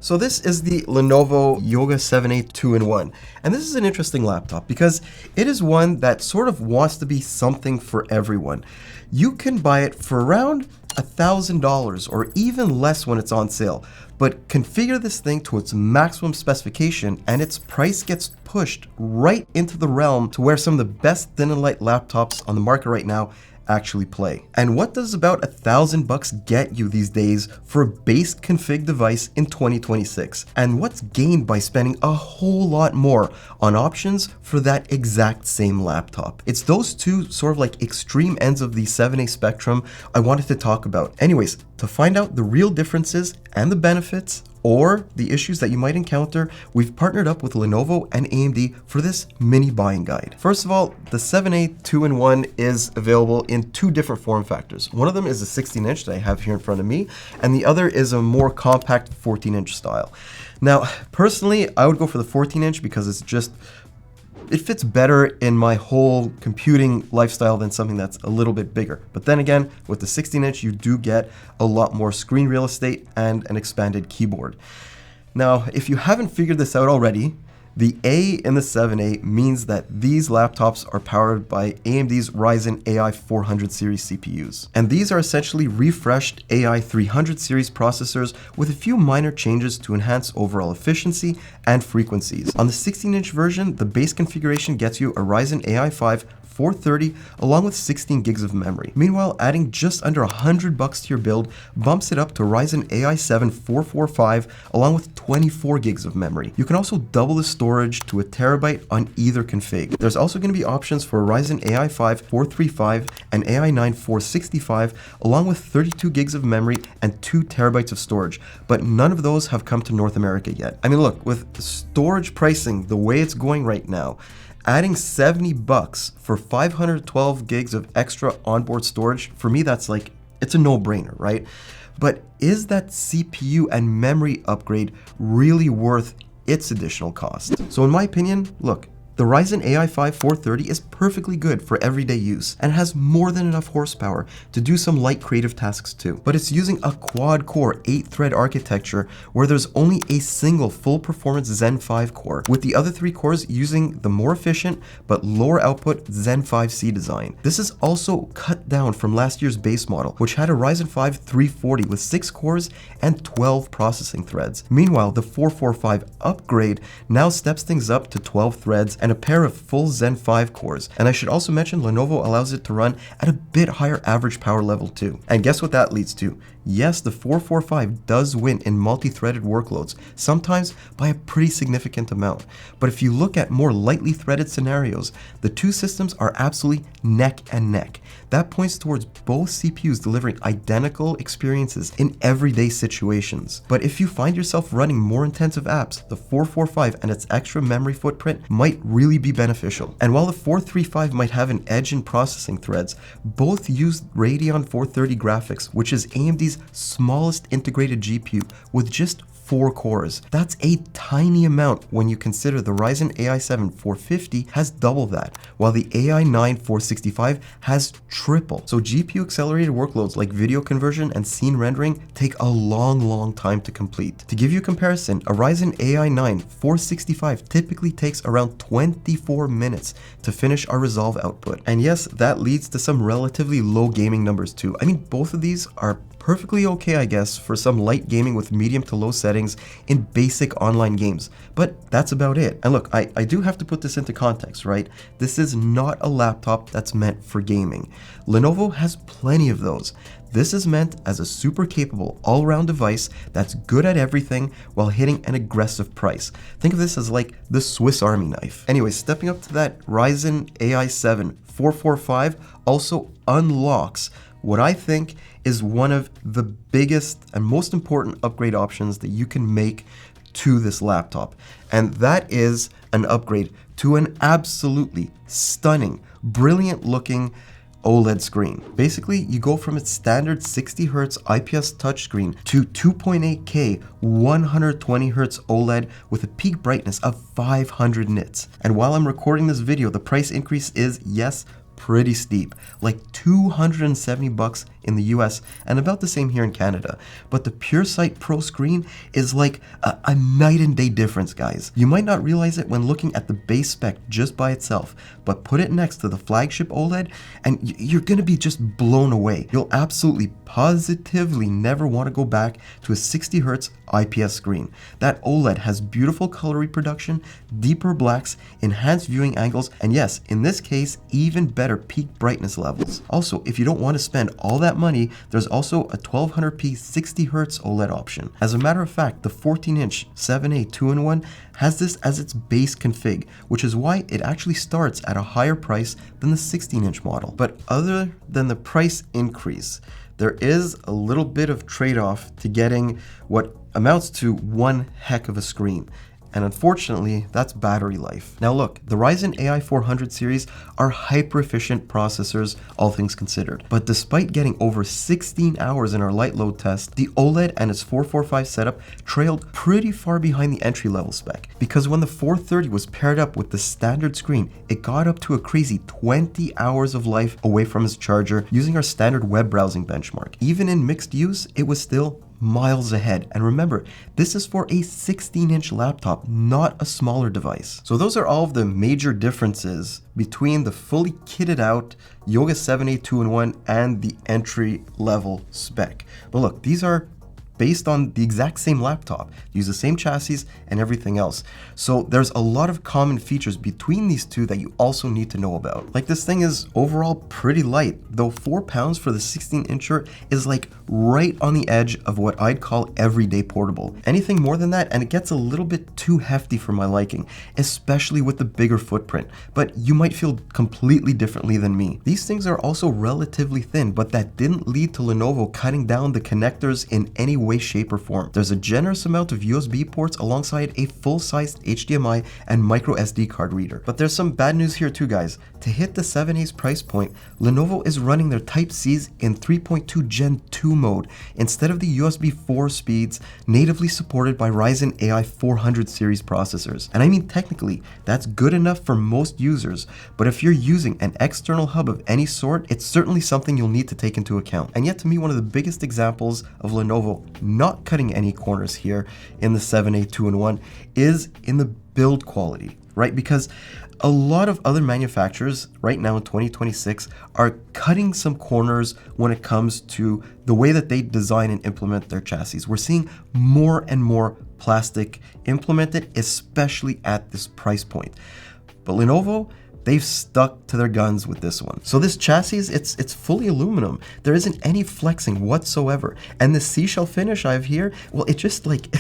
So this is the Lenovo Yoga 7A 2-in-1, and this is an interesting laptop because it is one that sort of wants to be something for everyone. You can buy it for around $1,000 or even less when it's on sale, but configure this thing to its maximum specification and its price gets pushed right into the realm to where some of the best thin and light laptops on the market right now actually play. And what does about $1,000 get you these days for a base config device in 2026? And what's gained by spending a whole lot more on options for that exact same laptop? It's those two sort of like extreme ends of the 7A spectrum I wanted to talk about. Anyways, to find out the real differences and the benefits or the issues that you might encounter, we've partnered up with Lenovo and AMD for this mini buying guide. First of all, the 7A 2-in-1 is available in two different form factors. One of them is a 16-inch that I have here in front of me, and the other is a more compact 14-inch style. Now, personally, I would go for the 14-inch because it fits better in my whole computing lifestyle than something that's a little bit bigger. But then again, with the 16-inch, you do get a lot more screen real estate and an expanded keyboard. Now, if you haven't figured this out already, the A in the 7A means that these laptops are powered by AMD's Ryzen AI 400 series CPUs. And these are essentially refreshed AI 300 series processors with a few minor changes to enhance overall efficiency and frequencies. On the 16-inch version, the base configuration gets you a Ryzen AI 5 430 along with 16 gigs of memory. Meanwhile, adding just under $100 to your build bumps it up to Ryzen AI 7 445 along with 24 gigs of memory. You can also double the storage to 1 terabyte on either config. There's also going to be options for Ryzen AI 5 435 and AI 9 465 along with 32 gigs of memory and 2 terabytes of storage, but none of those have come to North America yet. I mean, look, with storage pricing the way it's going right now, adding $70 for 512 gigs of extra onboard storage, for me, that's like, it's a no-brainer, right? But is that CPU and memory upgrade really worth its additional cost? So in my opinion, look, the Ryzen AI 5 430 is perfectly good for everyday use and has more than enough horsepower to do some light creative tasks too. But it's using a quad-core 8-thread architecture where there's only a single full-performance Zen 5 core, with the other 3 cores using the more efficient but lower output Zen 5C design. This is also cut down from last year's base model, which had a Ryzen 5 340 with 6 cores and 12 processing threads. Meanwhile, the 445 upgrade now steps things up to 12 threads and a pair of full Zen 5 cores. And I should also mention Lenovo allows it to run at a bit higher average power level too. And guess what that leads to? Yes, the 445 does win in multi-threaded workloads, sometimes by a pretty significant amount. But if you look at more lightly threaded scenarios, the two systems are absolutely neck and neck. That points towards both CPUs delivering identical experiences in everyday situations. But if you find yourself running more intensive apps, the 445 and its extra memory footprint might really be beneficial. And while the 435 might have an edge in processing threads, both use Radeon 430 graphics, which is AMD's smallest integrated GPU with just 4 cores. That's a tiny amount when you consider the Ryzen AI 7 450 has double that, while the AI 9 465 has triple. So GPU accelerated workloads like video conversion and scene rendering take a long time to complete. To give you a comparison, a Ryzen AI 9 465 typically takes around 24 minutes to our resolve output. And yes, that leads to some relatively low gaming numbers too. I mean, both of these are perfectly okay, I guess, for some light gaming with medium to low settings in basic online games, but that's about it. And look, I do have to put this into context, right? This is not a laptop that's meant for gaming. Lenovo has plenty of those. This is meant as a super capable all-around device that's good at everything while hitting an aggressive price. Think of this as like the Swiss Army knife. Anyway, stepping up to that, Ryzen AI 7 445 also unlocks what I think is one of the biggest and most important upgrade options that you can make to this laptop. And that is an upgrade to an absolutely stunning, brilliant looking OLED screen. Basically, you go from its standard 60Hz IPS touchscreen to 2.8K 120Hz OLED with a peak brightness of 500 nits. And while I'm recording this video, the price increase is, yes, pretty steep, like $270 in the US and about the same here in Canada. But the PureSight Pro screen is like a night and day difference, guys. You might not realize it when looking at the base spec just by itself, but put it next to the flagship OLED and you're gonna be just blown away. You'll absolutely positively never want to go back to a 60 Hz IPS screen. That OLED has beautiful color reproduction, deeper blacks, enhanced viewing angles, and yes, in this case, even better peak brightness levels. Also, if you don't want to spend all that money, there's also a 1200p 60 Hz OLED option. As a matter of fact, the 14-inch 7A 2-in-1 has this as its base config, which is why it actually starts at a higher price than the 16-inch model. But other than the price increase, there is a little bit of trade-off to getting what amounts to one heck of a screen. And unfortunately, that's battery life. Now look, the Ryzen AI 400 series are hyper-efficient processors, all things considered. But despite getting over 16 hours in our light load test, the OLED and its 445 setup trailed pretty far behind the entry-level spec. Because when the 430 was paired up with the standard screen, it got up to a crazy 20 hours of life away from its charger using our standard web browsing benchmark. Even in mixed use, it was still miles ahead. And remember, this is for a 16-inch laptop, not a smaller device. So those are all of the major differences between the fully kitted out Yoga 7A 2-in-1 and the entry level spec. But look, these are based on the exact same laptop, use the same chassis and everything else. So there's a lot of common features between these two that you also need to know about. Like, this thing is overall pretty light, though 4 pounds for the 16-incher is like right on the edge of what I'd call everyday portable. Anything more than that and it gets a little bit too hefty for my liking, especially with the bigger footprint, but you might feel completely differently than me. These things are also relatively thin, but that didn't lead to Lenovo cutting down the connectors in any way, shape, or form. There's a generous amount of USB ports alongside a full-sized HDMI and micro SD card reader. But there's some bad news here too, guys. To hit the 7A's price point, Lenovo is running their Type-Cs in 3.2 Gen 2 mode instead of the USB 4 speeds natively supported by Ryzen AI 400 series processors. And I mean, technically, that's good enough for most users, but if you're using an external hub of any sort, it's certainly something you'll need to take into account. And yet, to me, one of the biggest examples of Lenovo not cutting any corners here in the 7A 2-in-1 is in the build quality, right? Because a lot of other manufacturers right now in 2026 are cutting some corners when it comes to the way that they design and implement their chassis. We're seeing more and more plastic implemented, especially at this price point. But Lenovo, they've stuck to their guns with this one. So this chassis, it's fully aluminum. There isn't any flexing whatsoever. And the seashell finish I have here, well, it just like,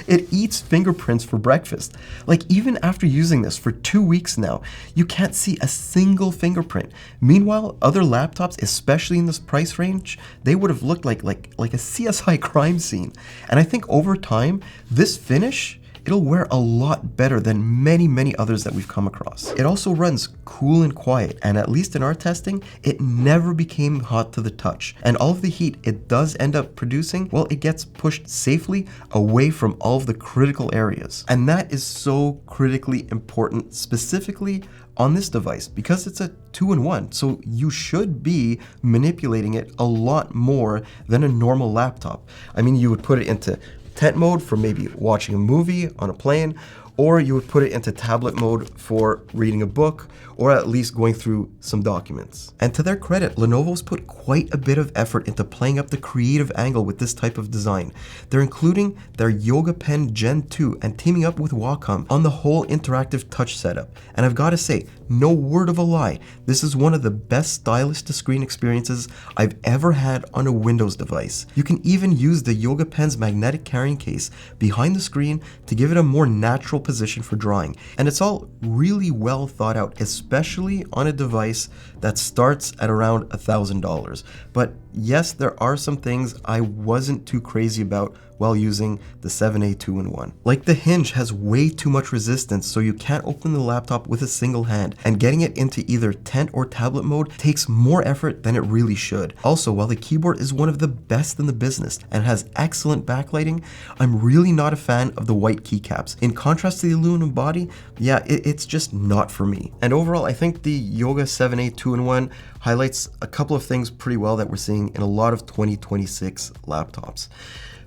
it eats fingerprints for breakfast. Like, even after using this for 2 weeks now, you can't see a single fingerprint. Meanwhile, other laptops, especially in this price range, they would have looked like a CSI crime scene. And I think over time, this finish, it'll wear a lot better than many others that we've come across. It also runs cool and quiet, and at least in our testing, it never became hot to the touch. And all of the heat it does end up producing, well, it gets pushed safely away from all of the critical areas. And that is so critically important, specifically on this device, because it's a 2-in-1, so you should be manipulating it a lot more than a normal laptop. I mean, you would put it into tent mode for maybe watching a movie on a plane, or you would put it into tablet mode for reading a book, or at least going through some documents. And to their credit, Lenovo's put quite a bit of effort into playing up the creative angle with this type of design. They're including their Yoga Pen Gen 2 and teaming up with Wacom on the whole interactive touch setup. And I've got to say, no word of a lie, this is one of the best stylus to screen experiences I've ever had on a Windows device. You can even use the Yoga Pen's magnetic carrying case behind the screen to give it a more natural position for drawing. And it's all really well thought out, especially on a device that starts at around $1,000. But yes, there are some things I wasn't too crazy about while using the 7A 2-in-1. Like the hinge has way too much resistance, so you can't open the laptop with a single hand, and getting it into either tent or tablet mode takes more effort than it really should. Also, while the keyboard is one of the best in the business and has excellent backlighting, I'm really not a fan of the white keycaps. In contrast to the aluminum body, yeah, it's just not for me. And overall, I think the Yoga 7A 2-in-1 highlights a couple of things pretty well that we're seeing in a lot of 2026 laptops.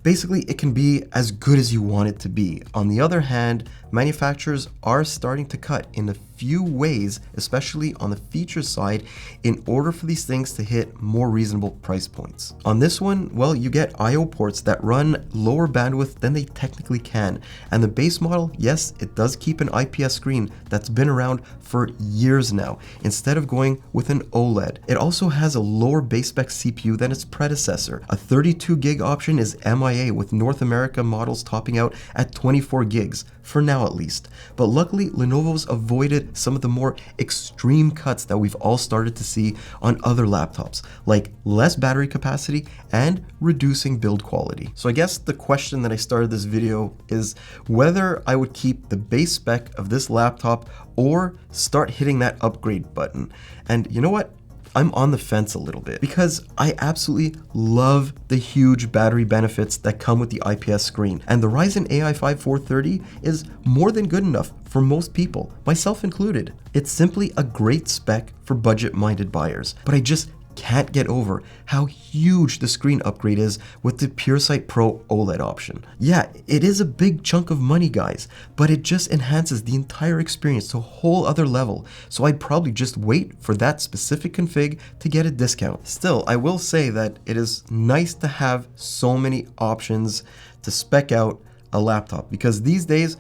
Basically, it can be as good as you want it to be. On the other hand, manufacturers are starting to cut in a few ways, especially on the feature side, in order for these things to hit more reasonable price points. On this one, well, you get I/O ports that run lower bandwidth than they technically can. And the base model, yes, it does keep an IPS screen that's been around for years now, instead of going with an OLED. It also has a lower base spec CPU than its predecessor. A 32 gig option is MIA, with North America models topping out at 24 gigs, for now at least. But luckily, Lenovo's avoided some of the more extreme cuts that we've all started to see on other laptops, like less battery capacity and reducing build quality. So I guess the question that I started this video is whether I would keep the base spec of this laptop or start hitting that upgrade button. And you know what? I'm on the fence a little bit because I absolutely love the huge battery benefits that come with the IPS screen. And the Ryzen AI 5 430 is more than good enough for most people, myself included. It's simply a great spec for budget-minded buyers, but I just can't get over how huge the screen upgrade is with the PureSight Pro OLED option. Yeah, it is a big chunk of money, guys, but it just enhances the entire experience to a whole other level, so I'd probably just wait for that specific config to get a discount. Still, I will say that it is nice to have so many options to spec out a laptop, because these days,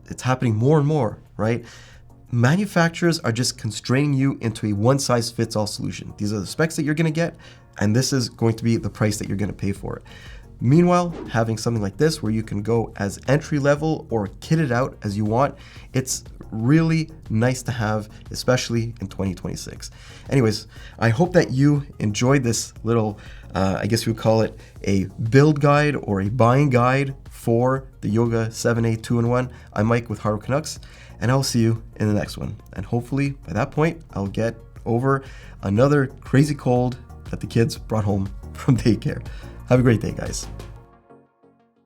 it's happening more and more, right? Manufacturers are just constraining you into a one-size-fits-all solution. These are the specs that you're going to get, and this is going to be the price that you're going to pay for it. Meanwhile, having something like this where you can go as entry level or kit it out as you want, it's really nice to have, especially in 2026. Anyways, I hope that you enjoyed this little, I guess you would call it a build guide or a buying guide for the Yoga 7A 2-in-1. I'm Mike with Hardware Canucks, and I'll see you in the next one. And hopefully by that point, I'll get over another crazy cold that the kids brought home from daycare. Have a great day, guys.